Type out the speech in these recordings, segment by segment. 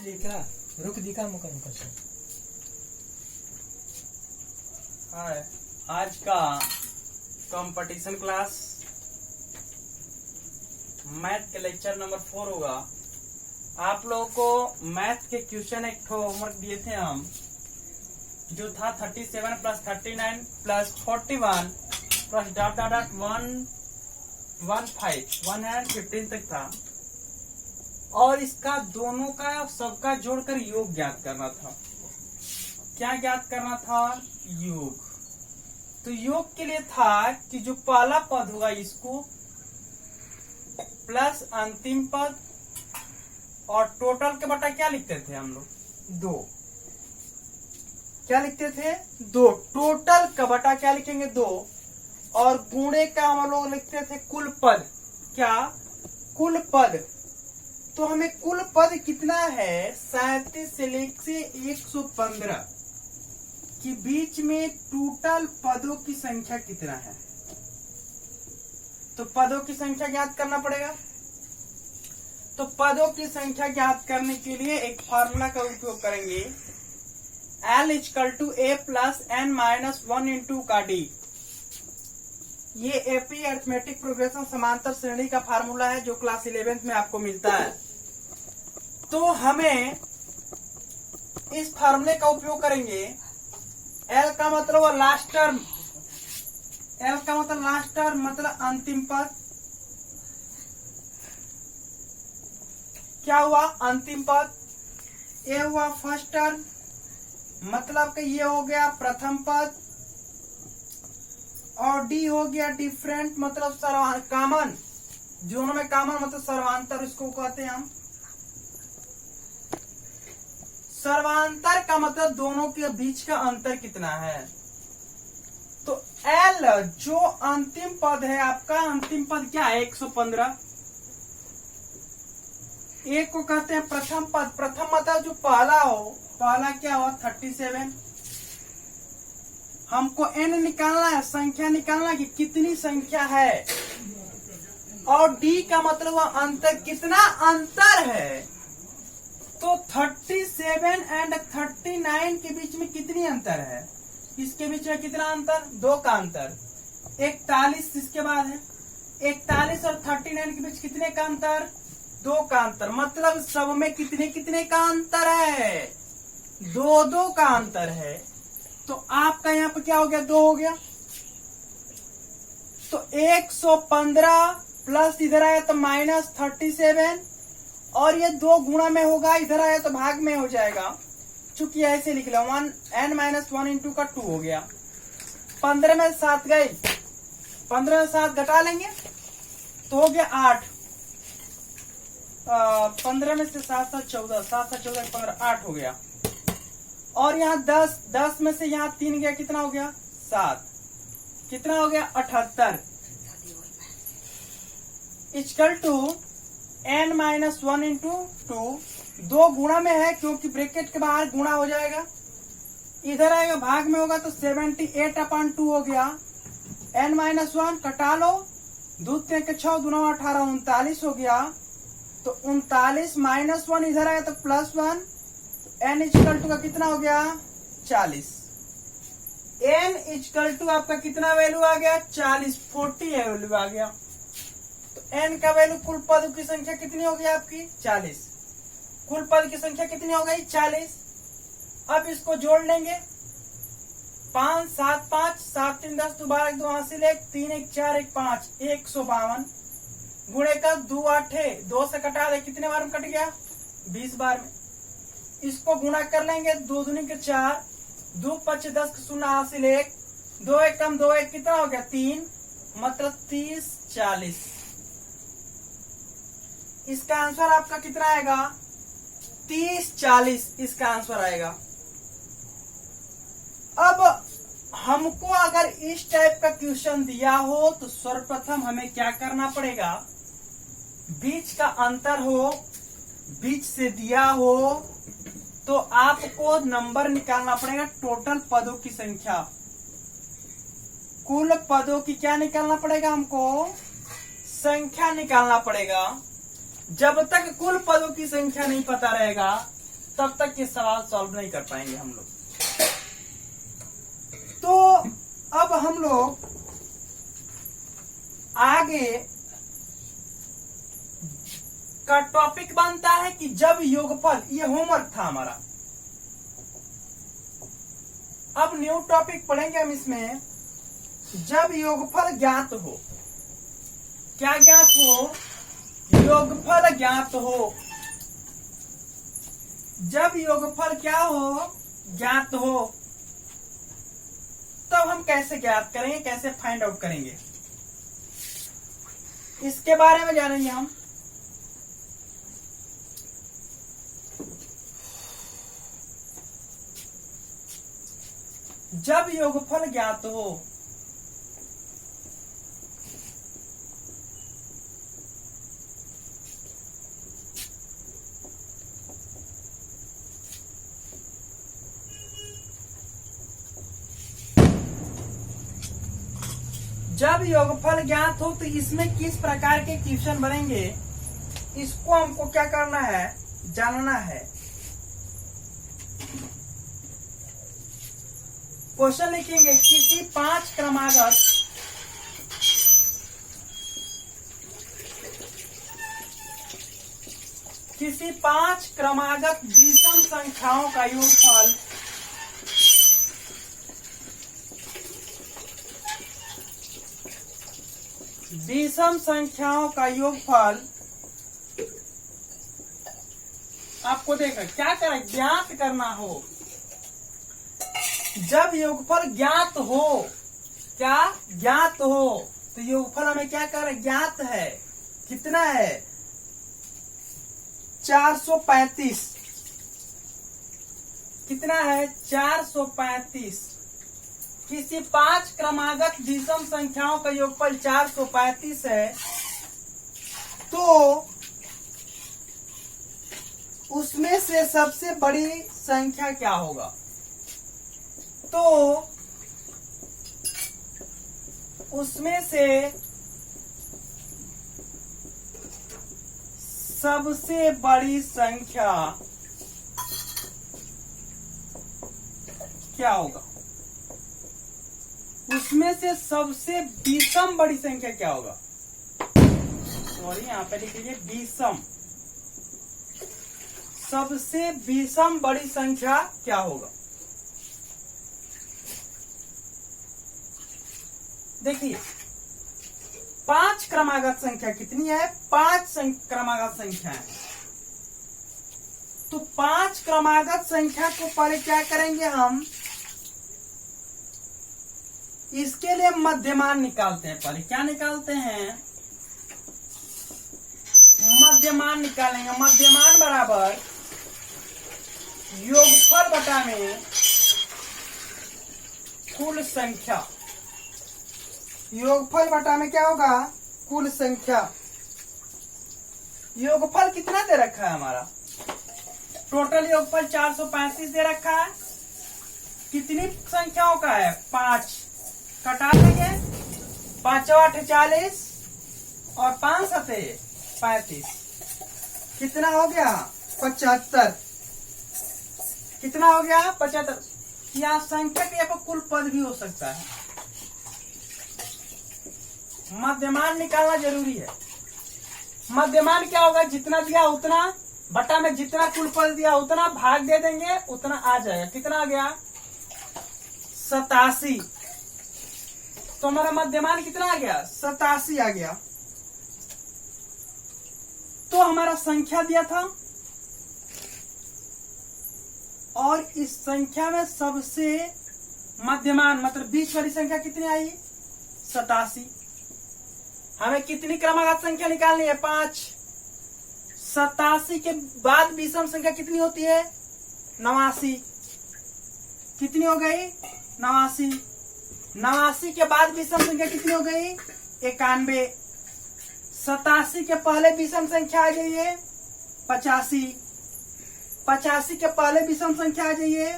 लिखा रुक दिखा मुकम कर। हाय, आज का कंपटीशन क्लास मैथ के लेक्चर नंबर 4 होगा। आप लोगों को मैथ के क्वेश्चन एक होमवर्क दिए थे हम, जो था 37 plus 39 plus 41 plus dot dot dot 115 तक था, और इसका दोनों का सबका जोड़कर योग ज्ञात करना था। क्या ज्ञात करना था? योग। तो योग के लिए था कि जो पहला पद होगा इसको प्लस अंतिम पद, और टोटल के बटा क्या लिखते थे हम लोग? 2। क्या लिखते थे? 2। टोटल का बटा क्या लिखेंगे? 2। और गुणे का हम लोग लिखते थे कुल पद। क्या? कुल पद। तो हमें कुल पद कितना है? 37 से लेकर 115 के बीच में टोटल पदों की संख्या कितना है? तो पदों की संख्या ज्ञात करना पड़ेगा। तो पदों की संख्या ज्ञात करने के लिए एक फार्मूला का उपयोग करेंगे, L = A + n-1 × का D। ये एपी अरिथमेटिक प्रोग्रेशन समांतर श्रेणी का फार्मूला है, जो क्लास 11th में आपको मिलता है। तो हमें इस फार्मूले का उपयोग करेंगे। L का मतलब लास्ट टर्म, L का मतलब लास्ट टर्म मतलब अंतिम पद। क्या हुआ? अंतिम पद। A हुआ फर्स्ट टर्म, मतलब कि ये हो गया प्रथम पद, और D हो गया डिफरेंट, मतलब कॉमन। दोनों में कॉमन मतलब सर्वांतर, इसको कहते हैं हम। सर्वांतर का मतलब दोनों के बीच का अंतर कितना है। तो L जो अंतिम पद है आपका, अंतिम पद क्या है? 115। एक को कहते हैं प्रथम पद। प्रथम मतलब जो पहला हो, पहला क्या हुआ? 37। हमको n निकालना है, संख्या निकालना कि कितनी संख्या है। और D का मतलब वह अंतर, कितना अंतर है। तो 37 और 39 के बीच में कितनी अंतर है? इसके बीच में कितना अंतर? 2 का अंतर। 41 इसके बाद है। 41 और 39 के बीच कितने का अंतर? 2 का अंतर। मतलब सब में कितने कितने का अंतर है? 2 का अंतर है। तो आपका यहाँ पर क्या हो गया? 2 हो गया। तो 115 प्लस इधर आया तो -37, और ये 2 गुणा में होगा, इधर आया तो भाग में हो जाएगा। चूंकि ऐसे लिख लो, n-1 × का 2 हो गया। 15 में 7 गई, 15 में 7 घटा लेंगे तो हो गया 8। 15 में से 7 7 14, 7 7 14 15, 8 हो गया। और यहाँ 10 में से यहाँ 3 गया, कितना हो गया? 7। कितना हो गया? 78 = n-1 × 2। 2 गुणा में है, क्योंकि ब्रैकेट के बाहर गुणा हो जाएगा, इधर आएगा भाग में होगा, तो 78/2 हो गया। n-1 कटा लो, 2 3 के 6, 2 9 18, 39 हो गया। तो 39 -1 इधर आया तो +1, n = का कितना हो गया? 40। n = आपका कितना वैल्यू आ गया? 40, 40 है वैल्यू आ गया। तो n का वैल्यू कुल पद की संख्या कितनी होगी आपकी? 40। कुल पद की संख्या कितनी हो गई? 40। अब इसको जोड़ लेंगे। 5 7 5 7 3 10 2 12 1 2 हासिल 1 3 1 4 1 5 152 गुणे का 2 8 है, 2 से कटा दे, कितने बार में कट गया? 20 बार में। इसको गुणा कर लेंगे, 2 दूनी के 4, 2 5 10 0 हासिल 1, 2 1 कम 2 1 कितना हो गया? 3, मतलब 30 40। इसका आंसर आपका कितना आएगा? 30 40 इसका आंसर आएगा। अब हमको अगर इस टाइप का क्वेश्चन दिया हो तो सर्वप्रथम हमें क्या करना पड़ेगा? बीच का अंतर हो, बीच से दिया हो, तो आपको नंबर निकालना पड़ेगा, टोटल पदों की संख्या। कुल पदों की क्या निकालना पड़ेगा? हमको संख्या निकालना पड़ेगा। जब तक कुल पदों की संख्या नहीं पता रहेगा तब तक ये सवाल सॉल्व नहीं कर पाएंगे हम लोग। तो अब हम लोग आगे का टॉपिक बनता है कि जब योगफल, ये होमवर्क था हमारा। अब न्यू टॉपिक पढ़ेंगे हम इसमें, जब योगफल ज्ञात हो। क्या ज्ञात हो? योगफल ज्ञात हो। जब योगफल क्या हो? ज्ञात हो। तब हम कैसे ज्ञात करेंगे, कैसे फाइंड आउट करेंगे, इसके बारे में जानेंगे हम। जब योगफल ज्ञात हो, जब योगफल ज्ञात हो तो इसमें किस प्रकार के क्वेश्चन बनेंगे, इसको हमको क्या करना है, जानना है। क्वेश्चन लिखेंगे, किसी 5 क्रमागत विषम संख्याओं का योगफल आपको देखा क्या करें, ज्ञात करना हो। जब योगफल ज्ञात हो, क्या ज्ञात हो, तो योगफल हमें क्या करें, ज्ञात है। कितना है? 435। कितना है? 435। किसी 5 क्रमागत विषम संख्याओं का योगफल 435 है, तो उसमें से सबसे बड़ी संख्या क्या होगा? तो उसमें से सबसे बड़ी संख्या क्या होगा? उसमें से सबसे विषम बड़ी संख्या क्या होगा? सॉरी, यहाँ पे लिख लीजिए विषम। सबसे विषम बड़ी संख्या क्या होगा? देखिए, 5 क्रमागत संख्या कितनी है? 5 क्रमागत संख्या है। तो 5 क्रमागत संख्या को पहले क्या करेंगे हम, इसके लिए मध्यमान निकालते हैं। पहले क्या निकालते हैं? मध्यमान निकालेंगे। मध्यमान बराबर योगफल बटा में कुल संख्या। योगफल बटा में क्या होगा? कुल संख्या। योगफल कितना दे रखा है हमारा? टोटल योगफल 435 दे रखा है। कितनी संख्याओं का है? 5। कटा देंगे, 5 8 40 और 5 7 35। कितना हो गया? 75। कितना हो गया? 75। या संख्या के यहाँ पर कुल पद भी हो सकता है। मध्यमान निकालना जरूरी है। मध्यमान क्या होगा? जितना दिया उतना बटा में जितना कुल पद दिया उतना भाग दे देंगे, उतना आ जाएगा। कितना आ गया? 87। तो हमारा मध्यमान कितना आ गया? 87 आ गया। तो हमारा संख्या दिया था, और इस संख्या में सबसे मध्यमान मतलब बीच वाली संख्या कितनी आई? 87। हमें कितनी क्रमागत संख्या निकालनी है? 5। 87 के बाद विषम संख्या कितनी होती है? 89। कितनी हो गई? 89। 89 के बाद विषम संख्या कितनी हो गई? 91। 87 के पहले विषम संख्या आ जाइए 85। 85 के पहले विषम संख्या आ जाइए,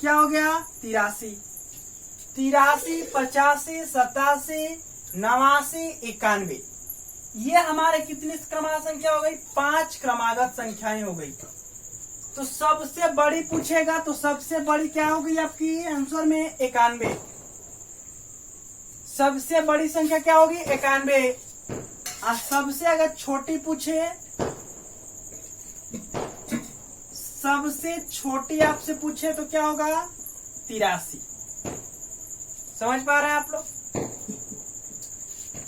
क्या हो गया? 83। 83, 85, 87, 89, 91। ये हमारे कितनी क्रमागत संख्या हो गई? 5 क्रमागत संख्याएं हो गई। तो सबसे बड़ी पूछेगा तो सबसे बड़ी क्या होगी आपकी आंसर में 91। सबसे बड़ी संख्या क्या होगी 91। और सबसे अगर छोटी पूछे, सबसे छोटी आपसे पूछे तो क्या होगा 83। समझ पा रहे हैं आप लोग?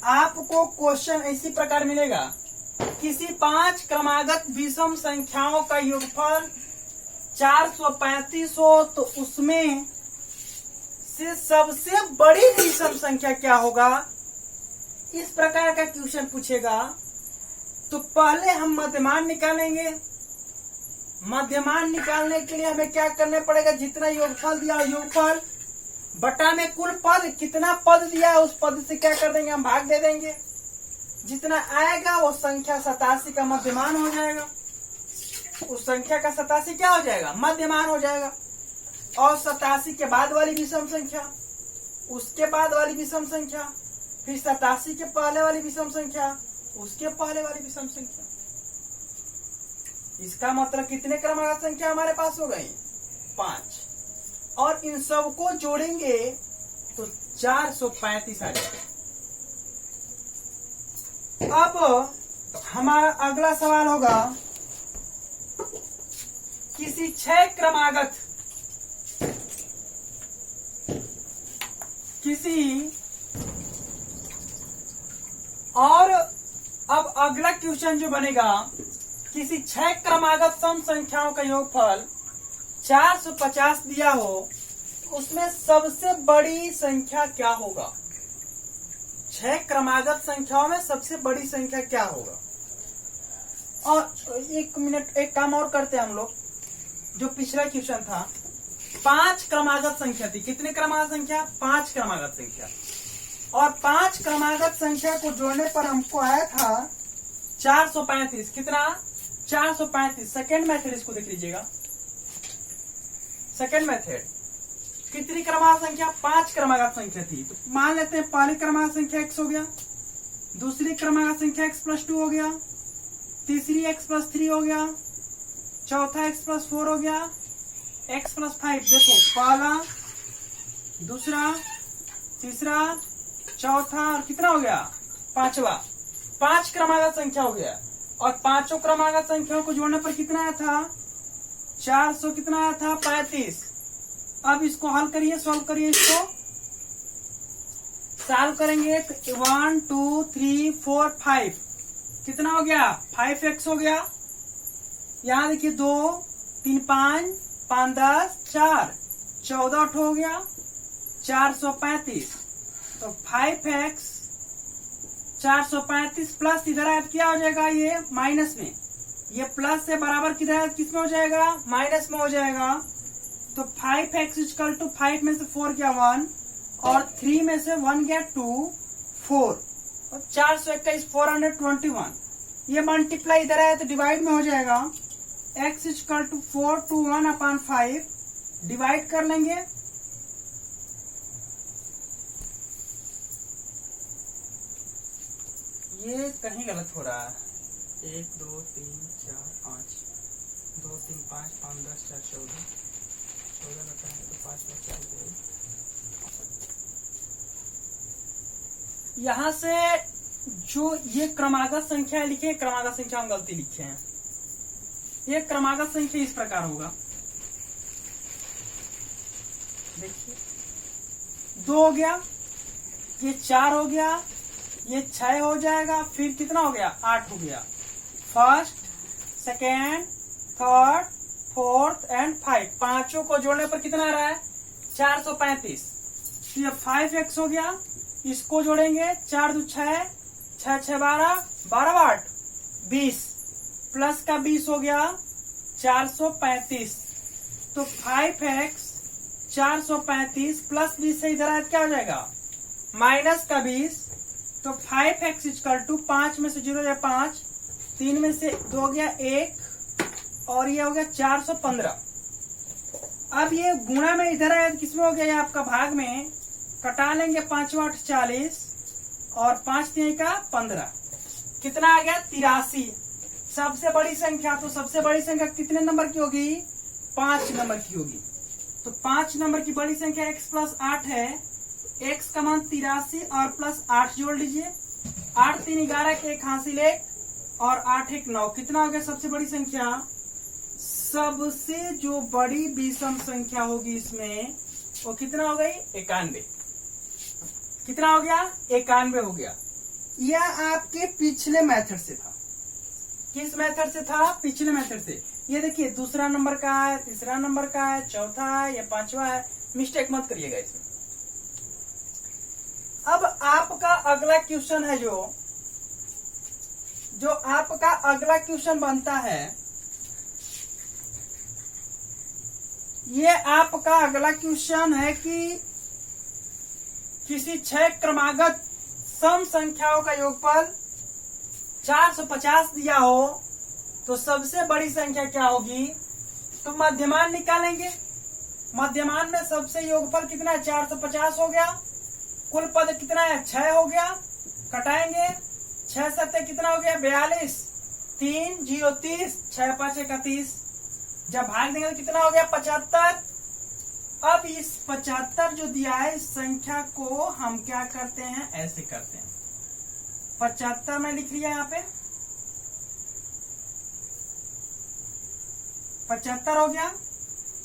आपको क्वेश्चन इसी प्रकार मिलेगा, किसी 5 क्रमागत विषम संख्याओं का योगफल 435 हो तो उसमें से सबसे बड़ी विषम संख्या क्या होगा। इस प्रकार का क्वेश्चन पूछेगा तो पहले हम मध्यमान निकालेंगे। मध्यमान निकालने के लिए हमें क्या करने पड़ेगा, जितना योगफल दिया योगफल बटा में कुल पद, कितना पद दिया है उस पद से क्या कर देंगे हम भाग दे देंगे। जितना आएगा वो संख्या 87 का मध्यमान हो जाएगा। उस संख्या का 87 क्या हो जाएगा मध्यमान हो जाएगा। और 87 के बाद वाली विषम संख्या, उसके बाद वाली विषम संख्या, फिर 87 के पहले वाली विषम संख्या, उसके पहले वाली विषम संख्या। इसका मतलब कितने क्रमागत संख्या हमारे पास हो गई 5। और इन सबको जोड़ेंगे तो 435 आ जाएगा। अब हमारा अगला सवाल होगा, किसी 6 क्रमागत किसी और अब अगला क्वेश्चन जो बनेगा, किसी 6 क्रमागत सम संख्याओं का योगफल 450 दिया हो, उसमें सबसे बड़ी संख्या क्या होगा। 6 क्रमागत संख्याओं में सबसे बड़ी संख्या क्या होगा। और एक मिनट, एक काम और करते हैं हम लोग। जो पिछला क्वेश्चन था 5 क्रमागत संख्या थी, कितने क्रमागत संख्या 5 क्रमागत संख्या। और 5 क्रमागत संख्या को जोड़ने पर हमको आया था 435। कितना 435। सेकेंड मेथड इसको देख लीजिएगा। सेकेंड मेथड कितनी क्रमागत संख्या 5 क्रमागत संख्या थी, तो मान लेते हैं पहली क्रमागत संख्या x हो गया, दूसरी क्रमागत संख्या x+2 हो गया, तीसरी x+3 हो गया, चौथा x+4 हो गया, x+5। देखो पहला, दूसरा, तीसरा, चौथा और कितना हो गया पांचवा। 5 क्रमागत संख्या हो गया। और पांचों क्रमागत संख्याओं को जोड़ने पर कितना आया था 400, कितना आया था 35। अब इसको हल करिए, सॉल्व करिए। इसको सॉल्व करेंगे 1 2 3 4 5 कितना हो गया 5x हो गया। यहाँ देखिए 2 3 5 5 10 4 14 हो गया 435। तो 5x 435 प्लस इधर ऐड क्या हो जाएगा, ये माइनस में, ये प्लस से बराबर किधर किस में हो जाएगा माइनस में हो जाएगा। तो 5x इक्वल टू 5 में से 4 गया 1 और 3 में से 1 गया 2 4 और 421 421। ये मल्टीप्लाई इधर आया तो डिवाइड में हो जाएगा। x equal to 4 to 1/5 divide कर लेंगे। ये कहीं गलत हो रहा है। 1 2 3 4 5 2 3 5 5 10 4 14 14 लगता है तो 5 में 4 दे। यहाँ से जो ये क्रमागत संख्या लिखे, क्रमागत संख्या हम गलती लिखे हैं। ये क्रमागत संख्या इस प्रकार होगा, देखिए 2 हो गया, ये 4 हो गया, ये 6 हो जाएगा, फिर कितना हो गया 8 हो गया। First, second, third, fourth and 5, पांचों को जोड़ने पर कितना आ रहा है 435। ये 5x हो गया, इसको जोड़ेंगे 4 2 6 6 6 12 12 8 20 प्लस का 20 हो गया 435। तो 5x 435 प्लस 20 से इधर क्या हो जाएगा माइनस का 20। तो 5x इक्वल टू 5 में से 0 गया 5, 3 में से 2 गया 1 और ये हो गया 415। अब ये गुणा में इधर आया किसमें हो गया, ये आपका भाग में कटा लेंगे 5 8 40 और 5 3 का 15, कितना आ गया 83। सबसे बड़ी संख्या, तो सबसे बड़ी संख्या कितने नंबर की होगी? 5 नंबर की होगी। तो 5 नंबर की बड़ी संख्या x प्लस 8 है। x का मान 83 और प्लस 8 जोड़ लीजिए। 8 3 11 के 1 हासिल 1 और 8 1 9। कितना हो गया सबसे बड़ी संख्या? सबसे जो बड़ी विषम संख्या होगी इसमें वो कितना हो गई? 91। कितना हो गया? 91 हो गया। यह आपके पिछले मेथड से था। किस मेथड से था? पिछले मेथड से। ये देखिए दूसरा नंबर का है, तीसरा नंबर का है, चौथा है, या 5वां है। मिस्टेक मत करिएगा इसमें। अब आपका अगला क्वेश्चन है जो आपका अगला क्वेश्चन बनता है, ये आपका अगला क्वेश्चन है कि किसी 6 क्रमागत सम संख्याओं का योगफल 450 दिया हो तो सबसे बड़ी संख्या क्या होगी? तो मध्यमान निकालेंगे। मध्यमान में सबसे योगफल कितना है? 450 हो गया। कुल पद कितना है? 6 हो गया। कटाएंगे 6 7 कितना हो गया? 42। 3 0 30, 6 5 31। जब भाग देंगे तो कितना हो गया? 75। अब इस 75 जो दिया है इस संख्या को हम क्या करते हैं? ऐसे करते हैं। 75 में लिख लिया यहाँ पे 75 हो गया।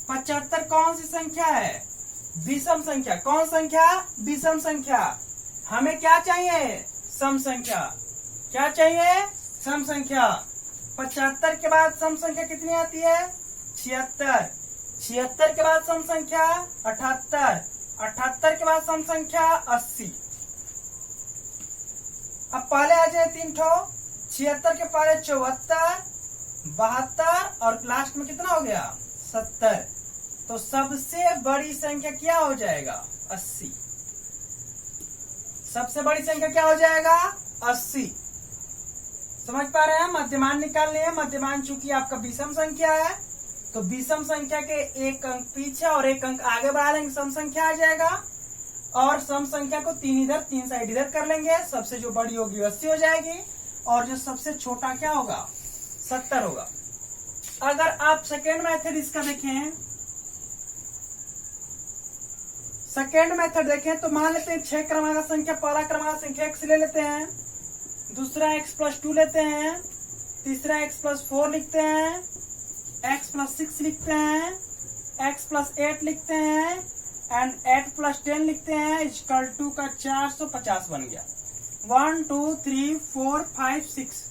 75 कौन सी संख्या है? विषम संख्या। कौन संख्या? विषम संख्या। हमें क्या चाहिए? सम संख्या। क्या चाहिए? सम संख्या। 75 के बाद सम संख्या कितनी आती है? 76। 76 के बाद सम संख्या 78। 78 के बाद सम संख्या 80। अब पहले आ जाए 3 ठो। 76 के पहले 74, 72 और लास्ट में कितना हो गया? 70। तो सबसे बड़ी संख्या क्या हो जाएगा? 80। सबसे बड़ी संख्या क्या हो जाएगा? 80। समझ पा रहे हैं? मध्यमान निकालने हैं। मध्यमान चूंकि आपका विषम संख्या है तो विषम संख्या के 1 अंक पीछे और 1 अंक आगे बढ़ा लेंगे, सम संख्या आ जाएगा। और सम संख्या को 3 इधर 3 साइड इधर कर लेंगे। सबसे जो बड़ी होगी 80 हो जाएगी और जो सबसे छोटा क्या होगा? 70 होगा। अगर आप सेकेंड मेथड इसका देखें, सेकेंड मेथड देखें तो मान लेते हैं 6 क्रमांक संख्या, पहला क्रमांक संख्या x ले लेते हैं, दूसरा x प्लस 2 लेते हैं, तीसरा x प्लस 4 लिखते हैं, x प्लस 6 लिखते हैं, x प्लस 8 लिखते हैं एंड 8 प्लस 10 लिखते हैं। इक्वल टू का 450 बन गया। 1 2 3 4 5 6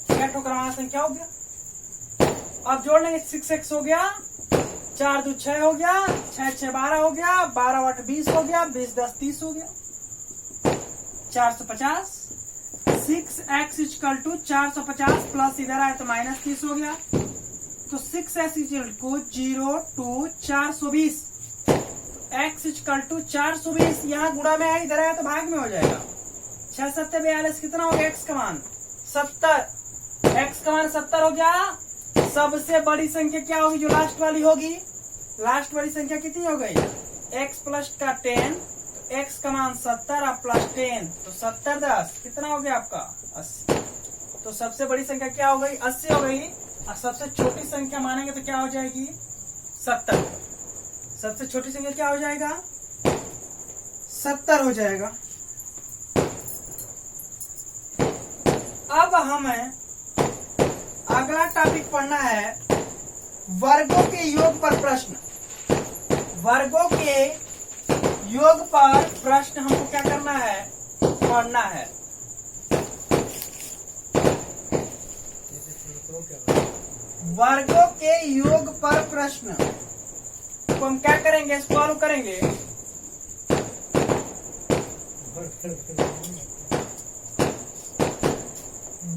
6 क्रमांक संख्या हो गया। अब जोड़ लेंगे 6x हो गया, 4 2 6 हो गया, 6 6 12 हो गया, 12 8 20 हो गया, 20 10 30 हो गया, 450। 6x इक्वल टू 450 प्लस इधर आए तो माइनस 30 हो गया। तो 6x equal to 0 2 420। x equal to 420 यहाँ गुणा में है, इधर आया तो भाग में हो जाएगा। 6 7 42 कितना हो गया? x का मान 70। x का मान 70 हो गया। सबसे बड़ी संख्या क्या होगी? जो लास्ट वाली होगी। लास्ट वाली संख्या कितनी हो गई? x प्लस का 10, तो x का मान 70 और प्लस 10 तो 70 10 कितना हो गया आपका? 80। तो सबसे बड़ी संख्या क्या हो गई? 80 हो गई। और सबसे छोटी संख्या मानेंगे तो क्या हो जाएगी? 70। सबसे छोटी संख्या क्या हो जाएगा? 70 हो जाएगा। अब हमें अगला टॉपिक पढ़ना है वर्गों के योग पर प्रश्न। वर्गों के योग पर प्रश्न हमको क्या करना है? पढ़ना है। वर्गों के योग पर प्रश्न तो हम क्या करेंगे? सॉल्व करेंगे।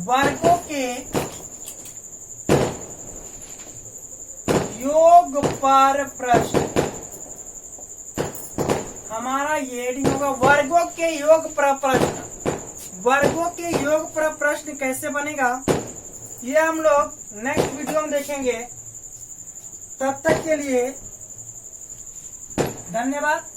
वर्गों के योग पर प्रश्न, हमारा ये हेडिंग होगा वर्गों के योग पर प्रश्न। वर्गों के योग पर प्रश्न कैसे बनेगा ये हम लोग नेक्स्ट वीडियो में देखेंगे। तब तक के लिए धन्यवाद।